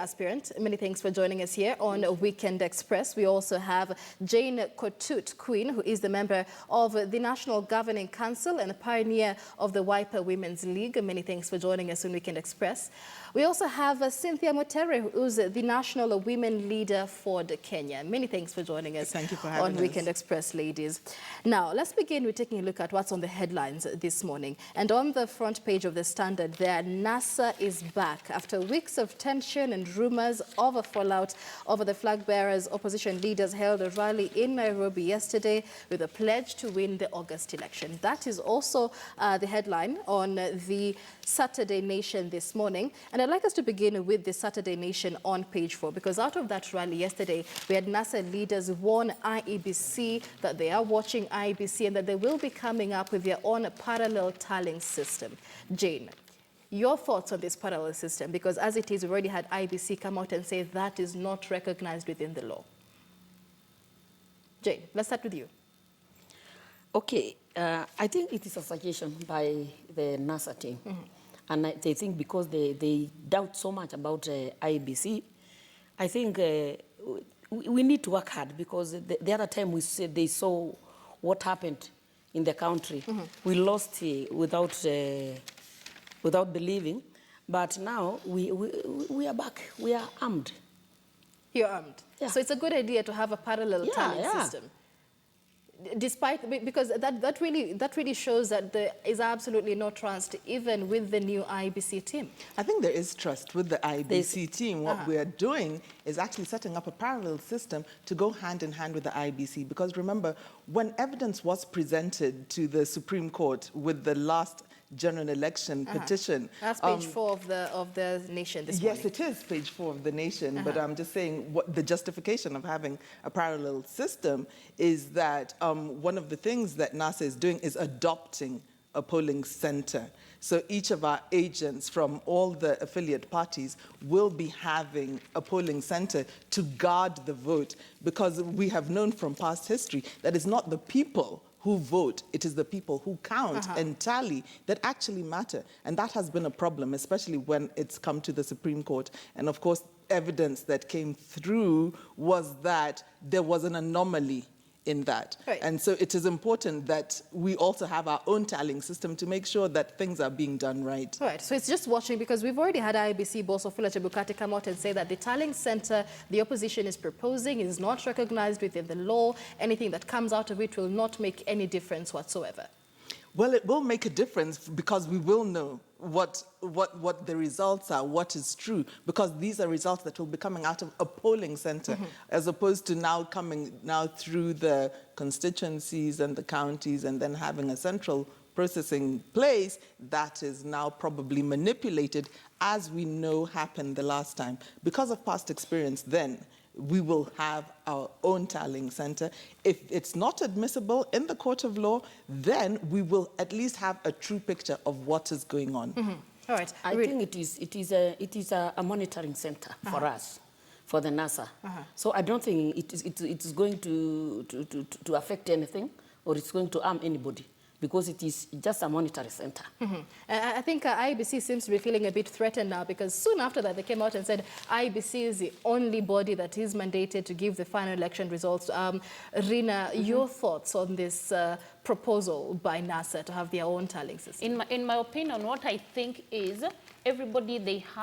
aspirant. Many thanks for joining us here on Weekend Express. We also have Jane Kotut Queen, who is the member of the National Governing Council and a pioneer of the Wiper Women's League. Many thanks for joining us on Weekend Express. We also have Cynthia Mutere, who is the National Women Leader for Kenya. Many thanks for joining us. Thank you for having on Weekend Express, ladies. Now, let's begin with taking a look at what's on the headlines this morning. And on the front page of the Standard there, NASA is back after weeks of tension and rumors of a fallout over the flag bearers. Opposition leaders held a rally in Nairobi yesterday with a pledge to win the August election. That is also the headline on the Saturday Nation this morning. And I'd like us to begin with the Saturday Nation on page 4, because out of that rally yesterday, we had NASA leaders warn IEBC that they are watching IEBC and that they will be coming up with their own parallel tallying system. Jane, your thoughts on this parallel system? Because as it is, we've already had IEBC come out and say that is not recognized within the law. Jane, let's start with you. Okay, I think it is a suggestion by the NASA team. And they think because they doubt so much about IEBC, I think we need to work hard, because the other time we said they saw what happened in the country. We lost without believing, but now we are back. We are armed. You're armed. Yeah. So it's a good idea to have a parallel tallying system. Despite, because that really shows that there is absolutely no trust even with the new IEBC team. I think there is trust with the IEBC team. What we are doing is actually setting up a parallel system to go hand in hand with the IEBC. Because remember, when evidence was presented to the Supreme Court with the last general election petition. That's page 4 of the Nation this morning. Yes, it is page 4 of the Nation, but I'm just saying what the justification of having a parallel system is that one of the things that NASA is doing is adopting a polling center. So each of our agents from all the affiliate parties will be having a polling center to guard the vote, because we have known from past history that it's not the people who vote, it is the people who count and tally that actually matter. And that has been a problem, especially when it's come to the Supreme Court. And of course, evidence that came through was that there was an anomaly in that. Right. And so it is important that we also have our own tallying system to make sure that things are being done right. Right, so it's just watching, because we've already had IEBC boss Wafula Chebukati come out and say that the tallying center the opposition is proposing is not recognized within the law. Anything that comes out of it will not make any difference whatsoever. Well, it will make a difference, because we will know what the results are, what is true, because these are results that will be coming out of a polling center, as opposed to now coming through the constituencies and the counties and then having a central processing place that is now probably manipulated, as we know happened the last time. Because of past experience then, we will have our own tallying center. If it's not admissible in the court of law, then we will at least have a true picture of what is going on. All right. I think it is a monitoring center for us, for the NASA. So I don't think it is going to affect anything, or it's going to harm anybody, because it is just a monetary center. I think IEBC seems to be feeling a bit threatened now, because soon after that they came out and said IEBC is the only body that is mandated to give the final election results. Rina, your thoughts on this proposal by NASA to have their own tallying system? In my opinion, what I think is everybody, they have